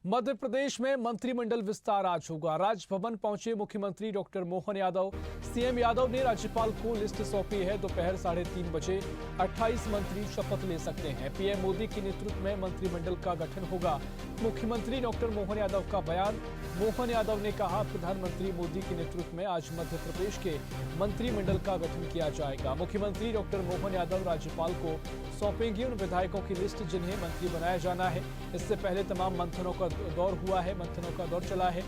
मध्य प्रदेश में मंत्रिमंडल विस्तार आज होगा। राजभवन पहुंचे मुख्यमंत्री डॉक्टर मोहन यादव। सीएम यादव ने राज्यपाल को लिस्ट सौंपी है। दोपहर 3:30 बजे 28 मंत्री शपथ ले सकते हैं। पीएम मोदी के नेतृत्व में मंत्रिमंडल का गठन होगा। मुख्यमंत्री डॉक्टर मोहन यादव का बयान। मोहन यादव ने कहा, प्रधानमंत्री मोदी के नेतृत्व में आज मध्य प्रदेश के मंत्रिमंडल का गठन किया जाएगा। मुख्यमंत्री डॉक्टर मोहन यादव राज्यपाल को सौंपेंगे उन विधायकों की लिस्ट जिन्हें मंत्री बनाया जाना है। इससे पहले तमाम मंथनों का दौर हुआ है, मंथनों का दौर चला है,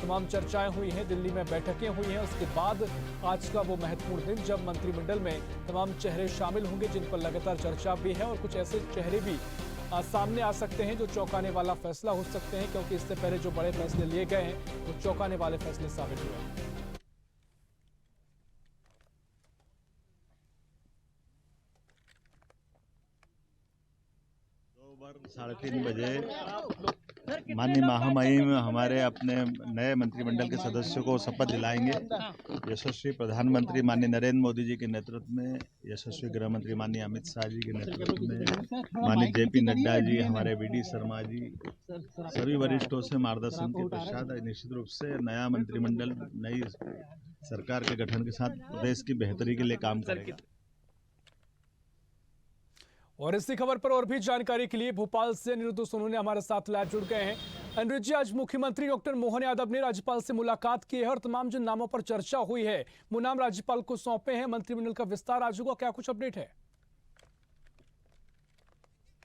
तमाम चर्चाएं हुई हैं, दिल्ली में बैठकें हुई हैं। उसके बाद आज का वो महत्वपूर्ण दिन जब मंत्रिमंडल में तमाम चेहरे शामिल होंगे जिन पर लगातार चर्चा भी है, और कुछ ऐसे चेहरे भी सामने आ सकते हैं जो चौंकाने वाला फैसला हो सकते हैं, क्योंकि इससे पहले जो बड़े फैसले लिए गए हैं वो चौंकाने वाले फैसले साबित हुए हैं। 3:30 बजे माननीय महामहिम हमारे अपने नए मंत्रिमंडल के सदस्यों को शपथ दिलाएंगे। यशस्वी प्रधानमंत्री माननीय नरेंद्र मोदी जी के नेतृत्व में, यशस्वी गृह मंत्री माननीय अमित शाह जी के नेतृत्व में, माननीय जेपी नड्डा जी, हमारे वीडी शर्मा जी, सभी वरिष्ठों से मार्गदर्शन के पश्चात निश्चित रूप से नया मंत्रिमंडल नई सरकार के गठन के साथ प्रदेश की बेहतरी के लिए काम करेगा। और इसी खबर पर और भी जानकारी के लिए भोपाल से अनिरुद्ध सोनू हमारे साथ लाइव जुड़ गए हैं। अनिरुद्ध जी, आज मुख्यमंत्री डॉक्टर मोहन यादव ने राज्यपाल से मुलाकात की है और तमाम जिन नामों पर चर्चा हुई है वो नाम राज्यपाल को सौंपे हैं। मंत्रिमंडल का विस्तार आज होगा, क्या कुछ अपडेट है?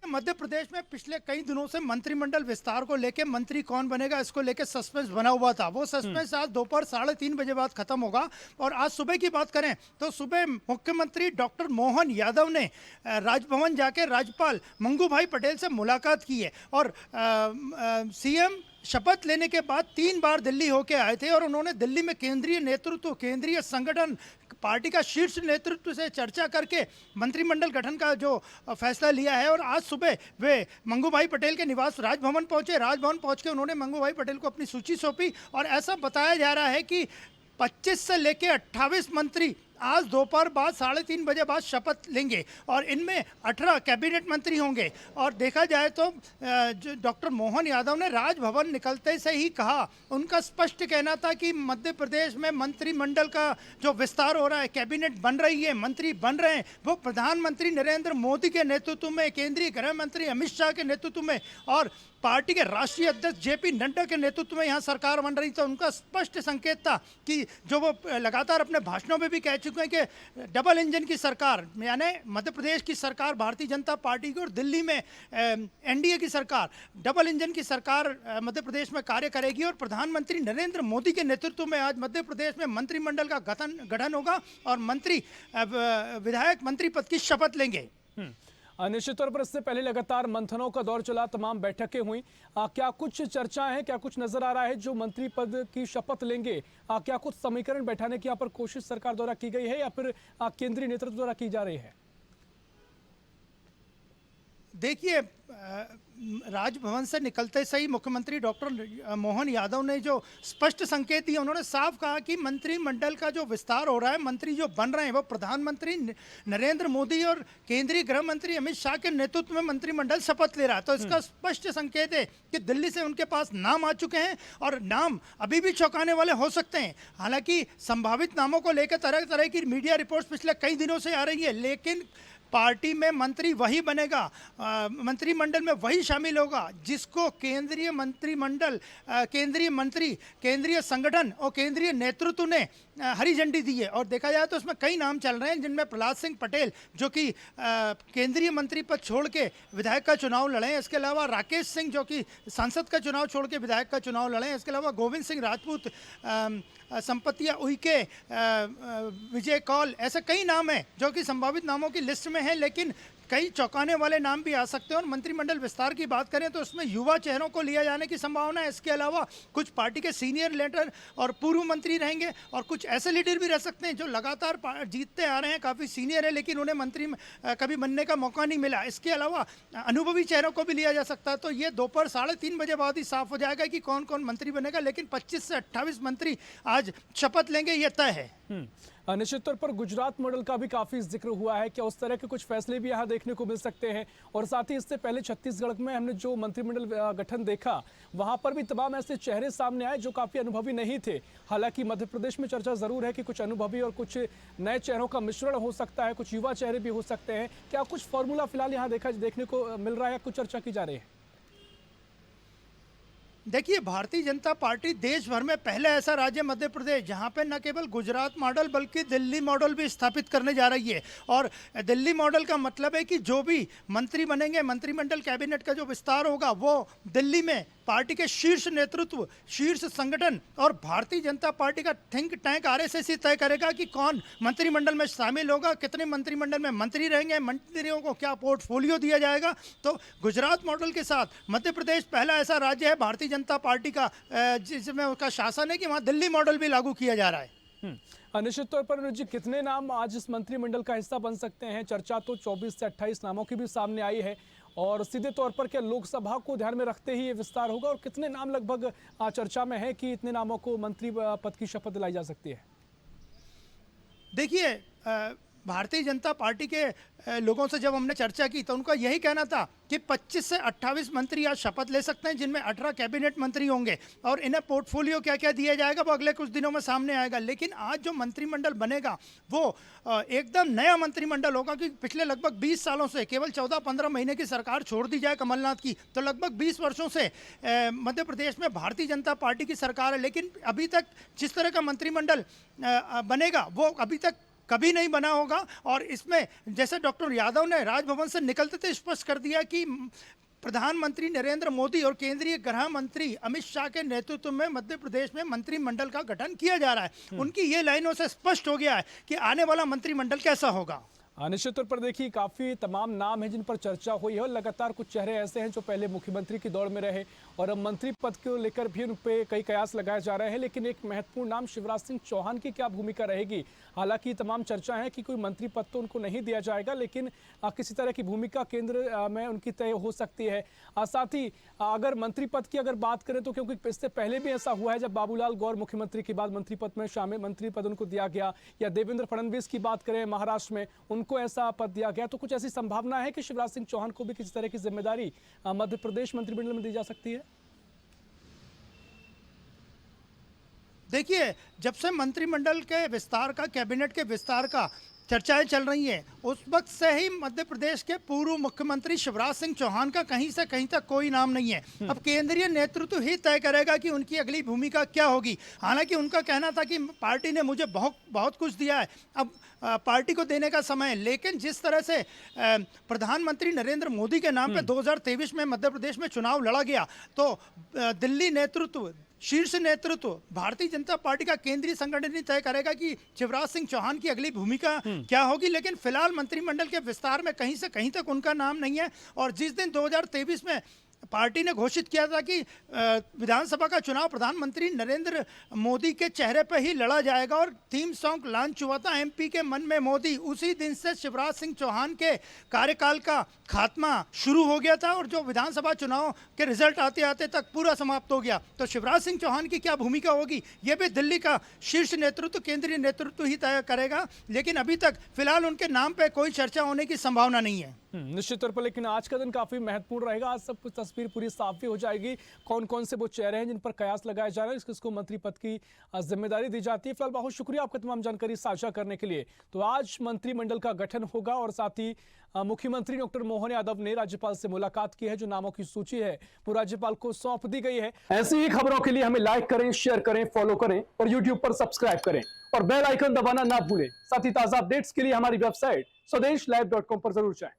मध्य प्रदेश में पिछले कई दिनों से मंत्रिमंडल विस्तार को लेकर मंत्री कौन बनेगा इसको लेकर सस्पेंस बना हुआ था। वो सस्पेंस आज दोपहर 3:30 बजे बाद खत्म होगा। और आज सुबह की बात करें तो सुबह मुख्यमंत्री डॉक्टर मोहन यादव ने राजभवन जाकर राज्यपाल मंगू भाई पटेल से मुलाकात की है। और सीएम शपथ लेने के बाद 3 बार दिल्ली होके आए थे और उन्होंने दिल्ली में केंद्रीय नेतृत्व, केंद्रीय संगठन, पार्टी का शीर्ष नेतृत्व से चर्चा करके मंत्रिमंडल गठन का जो फैसला लिया है। और आज सुबह वे मंगू भाई पटेल के निवास राजभवन पहुंचे। राजभवन पहुंच के उन्होंने मंगू भाई पटेल को अपनी सूची सौंपी। और ऐसा बताया जा रहा है कि 25 से लेकर 28 मंत्री आज दोपहर बाद 3:30 बजे बाद शपथ लेंगे और इनमें 18 कैबिनेट मंत्री होंगे। और देखा जाए तो डॉक्टर मोहन यादव ने राजभवन निकलते से ही कहा, उनका स्पष्ट कहना था कि मध्य प्रदेश में मंत्रिमंडल का जो विस्तार हो रहा है, कैबिनेट बन रही है, मंत्री बन रहे हैं, वो प्रधानमंत्री नरेंद्र मोदी के नेतृत्व में, केंद्रीय गृह मंत्री अमित शाह के नेतृत्व में और पार्टी के राष्ट्रीय अध्यक्ष जेपी नड्डा के नेतृत्व में यहाँ सरकार बन रही। तो उनका स्पष्ट संकेत था कि जो वो लगातार अपने भाषणों में भी कह चुके हैं कि डबल इंजन की सरकार, यानी मध्य प्रदेश की सरकार भारतीय जनता पार्टी की और दिल्ली में एनडीए की सरकार, डबल इंजन की सरकार मध्य प्रदेश में कार्य करेगी। और प्रधानमंत्री नरेंद्र मोदी के नेतृत्व में आज मध्य प्रदेश में मंत्रिमंडल का गठन होगा और मंत्री विधायक मंत्री पद की शपथ लेंगे। निश्चित तौर पर इससे पहले लगातार मंथनों का दौर चला, तमाम बैठकें हुई। क्या कुछ चर्चाएं हैं, क्या कुछ नजर आ रहा है जो मंत्री पद की शपथ लेंगे? क्या कुछ समीकरण बैठाने की यहाँ पर कोशिश सरकार द्वारा की गई है या फिर केंद्रीय नेतृत्व द्वारा की जा रही है? देखिए, राजभवन से निकलते से ही मुख्यमंत्री डॉक्टर मोहन यादव ने जो स्पष्ट संकेत दिए, उन्होंने साफ कहा कि मंत्रिमंडल का जो विस्तार हो रहा है, मंत्री जो बन रहे हैं वो प्रधानमंत्री नरेंद्र मोदी और केंद्रीय गृह मंत्री अमित शाह के नेतृत्व में मंत्रिमंडल शपथ ले रहा है। तो इसका स्पष्ट संकेत है कि दिल्ली से उनके पास नाम आ चुके हैं और नाम अभी भी चौंकाने वाले हो सकते हैं। हालांकि संभावित नामों को लेकर तरह तरह की मीडिया रिपोर्ट्स पिछले कई दिनों से आ रही है, लेकिन पार्टी में मंत्री वही बनेगा, मंत्रिमंडल में वही शामिल होगा जिसको केंद्रीय मंत्रिमंडल, केंद्रीय मंत्री, केंद्रीय संगठन और केंद्रीय नेतृत्व ने हरी झंडी दी है। और देखा जाए तो इसमें कई नाम चल रहे हैं, जिनमें प्रहलाद सिंह पटेल जो कि केंद्रीय मंत्री पद छोड़ के विधायक का चुनाव लड़े हैं, इसके अलावा राकेश सिंह जो कि सांसद का चुनाव छोड़ के विधायक का चुनाव लड़े हैं, इसके अलावा गोविंद सिंह राजपूत, संपतिया उइके, विजय कौल, ऐसे कई नाम हैं जो कि संभावित नामों की लिस्ट में हैं। लेकिन कई चौंकाने वाले नाम भी आ सकते हैं। और मंत्रिमंडल विस्तार की बात करें तो उसमें युवा चेहरों को लिया जाने की संभावना है। इसके अलावा कुछ पार्टी के सीनियर लीडर और पूर्व मंत्री रहेंगे और कुछ ऐसे लीडर भी रह सकते हैं जो लगातार जीतते आ रहे हैं, काफ़ी सीनियर है, लेकिन उन्हें मंत्री कभी बनने का मौका नहीं मिला। इसके अलावा अनुभवी चेहरों को भी लिया जा सकता है। तो ये दोपहर 3:30 बजे बाद ही साफ हो जाएगा कि कौन कौन मंत्री बनेगा। लेकिन 25 से 28 मंत्री आज शपथ लेंगे, ये तय है। निश्चित तौर पर गुजरात मॉडल का भी काफी जिक्र हुआ है। क्या उस तरह के कुछ फैसले भी यहाँ देखने को मिल सकते हैं? और साथ ही इससे पहले छत्तीसगढ़ में हमने जो मंत्रिमंडल गठन देखा, वहां पर भी तमाम ऐसे चेहरे सामने आए जो काफी अनुभवी नहीं थे। हालांकि मध्य प्रदेश में चर्चा जरूर है कि कुछ अनुभवी और कुछ नए चेहरों का मिश्रण हो सकता है, कुछ युवा चेहरे भी हो सकते हैं। क्या कुछ फॉर्मूला फिलहाल यहाँ देखने को मिल रहा है, कुछ चर्चा की जा रही है? देखिए, भारतीय जनता पार्टी देश भर में पहले ऐसा राज्य मध्य प्रदेश जहां पे न केवल गुजरात मॉडल बल्कि दिल्ली मॉडल भी स्थापित करने जा रही है। और दिल्ली मॉडल का मतलब है कि जो भी मंत्री बनेंगे, मंत्रिमंडल कैबिनेट का जो विस्तार होगा वो दिल्ली में पार्टी के शीर्ष नेतृत्व, शीर्ष संगठन और भारतीय जनता पार्टी का थिंक टैंक आरएसएस ही तय करेगा कि कौन मंत्रिमंडल में शामिल होगा, कितने मंत्रिमंडल में मंत्री रहेंगे, मंत्रियों को क्या पोर्टफोलियो दिया जाएगा। तो गुजरात मॉडल के साथ मध्य प्रदेश पहला ऐसा राज्य है भारतीय जनता पार्टी का जिसमें उसका शासन है कि वहाँ दिल्ली मॉडल भी लागू किया जा रहा है। निश्चित तौर पर अनुज जी, कितने नाम आज इस मंत्रिमंडल का हिस्सा बन सकते हैं? चर्चा तो 24 से 28 नामों की भी सामने आई है। और सीधे तौर पर क्या लोकसभा को ध्यान में रखते ही ये विस्तार होगा? और कितने नाम लगभग चर्चा में है कि इतने नामों को मंत्री पद की शपथ दिलाई जा सकती है? देखिए, भारतीय जनता पार्टी के लोगों से जब हमने चर्चा की तो उनका यही कहना था कि 25 से 28 मंत्री आज शपथ ले सकते हैं, जिनमें 18 कैबिनेट मंत्री होंगे और इन्हें पोर्टफोलियो क्या क्या दिया जाएगा वो अगले कुछ दिनों में सामने आएगा। लेकिन आज जो मंत्रिमंडल बनेगा वो एकदम नया मंत्रिमंडल होगा, क्योंकि पिछले लगभग 20 सालों से केवल 14-15 महीने की सरकार छोड़ दी जाए कमलनाथ की, तो लगभग 20 वर्षों से मध्य प्रदेश में भारतीय जनता पार्टी की सरकार है। लेकिन अभी तक जिस तरह का मंत्रिमंडल बनेगा वो अभी तक कभी नहीं बना होगा। और इसमें जैसे डॉक्टर यादव ने राजभवन से निकलते थे स्पष्ट कर दिया कि प्रधानमंत्री नरेंद्र मोदी और केंद्रीय गृह मंत्री अमित शाह के नेतृत्व में मध्य प्रदेश में मंत्रिमंडल का गठन किया जा रहा है। उनकी ये लाइनों से स्पष्ट हो गया है कि आने वाला मंत्रिमंडल कैसा होगा। निश्चित तौर पर देखिए, काफी तमाम नाम हैं जिन पर चर्चा हुई है और लगातार कुछ चेहरे ऐसे हैं जो पहले मुख्यमंत्री की दौड़ में रहे और अब मंत्री पद को लेकर भी उन पे कई कयास लगाए जा रहे हैं। लेकिन एक महत्वपूर्ण नाम शिवराज सिंह चौहान की क्या भूमिका रहेगी? हालांकि तमाम चर्चा है कि कोई मंत्री पद तो उनको नहीं दिया जाएगा, लेकिन किसी तरह की भूमिका केंद्र में उनकी तय हो सकती है। साथ ही अगर मंत्री पद की अगर बात करें तो क्योंकि इससे पहले भी ऐसा हुआ है, जब बाबूलाल गौर मुख्यमंत्री के बाद मंत्री पद में शामिल, मंत्री पद उनको दिया गया, या देवेंद्र फडणवीस की बात करें महाराष्ट्र में, उनको ऐसा पद दिया गया। तो कुछ ऐसी संभावना है कि शिवराज सिंह चौहान को भी किसी तरह की जिम्मेदारी मध्य प्रदेश मंत्रिमंडल में दी जा सकती है? देखिए, जब से मंत्रिमंडल के विस्तार का, कैबिनेट के विस्तार का चर्चाएं चल रही हैं, उस वक्त से ही मध्य प्रदेश के पूर्व मुख्यमंत्री शिवराज सिंह चौहान का कहीं से कहीं तक कोई नाम नहीं है। अब केंद्रीय नेतृत्व ही तय करेगा कि उनकी अगली भूमिका क्या होगी। हालांकि उनका कहना था कि पार्टी ने मुझे बहुत कुछ दिया है, अब पार्टी को देने का समय है। लेकिन जिस तरह से प्रधानमंत्री नरेंद्र मोदी के नाम पे 2023 में मध्य प्रदेश में चुनाव लड़ा गया, तो दिल्ली नेतृत्व, शीर्ष नेतृत्व, भारतीय जनता पार्टी का केंद्रीय संगठन ही तय करेगा कि शिवराज सिंह चौहान की अगली भूमिका क्या होगी। लेकिन फिलहाल मंत्रिमंडल के विस्तार में कहीं से कहीं तक उनका नाम नहीं है। और जिस दिन 2023 में पार्टी ने घोषित किया था कि विधानसभा का चुनाव प्रधानमंत्री नरेंद्र मोदी के चेहरे पर ही लड़ा जाएगा और थीम सॉन्ग लॉन्च हुआ था एमपी के मन में मोदी, उसी दिन से शिवराज सिंह चौहान के कार्यकाल का खात्मा शुरू हो गया था और जो विधानसभा चुनाव के रिजल्ट आते आते तक पूरा समाप्त हो गया। तो शिवराज सिंह चौहान की क्या भूमिका होगी ये भी दिल्ली का शीर्ष नेतृत्व, केंद्रीय नेतृत्व ही तय करेगा। लेकिन अभी तक फिलहाल उनके नाम पर कोई चर्चा होने की संभावना नहीं है। निश्चित तौर पर, लेकिन आज का दिन काफी महत्वपूर्ण रहेगा। आज सब कुछ तस्वीर पूरी साफ भी हो जाएगी, कौन कौन से वो चेहरे हैं जिन पर कयास लगाए जा रहे हैं, किसको मंत्री पद की जिम्मेदारी दी जाती है। फिलहाल बहुत शुक्रिया आपका तमाम जानकारी साझा करने के लिए। तो आज मंत्रिमंडल का गठन होगा और साथ ही मुख्यमंत्री डॉक्टर मोहन यादव ने राज्यपाल से मुलाकात की है। जो नामों की सूची है वो राज्यपाल को सौंप दी गई है। ऐसी ही खबरों के लिए हमें लाइक करें, शेयर करें, फॉलो करें और यूट्यूब पर सब्सक्राइब करें और बेल आइकन दबाना ना भूलें। साथ ही ताजा अपडेट्स के लिए हमारी वेबसाइट स्वदेशलाइव.com पर जरूर जाएं।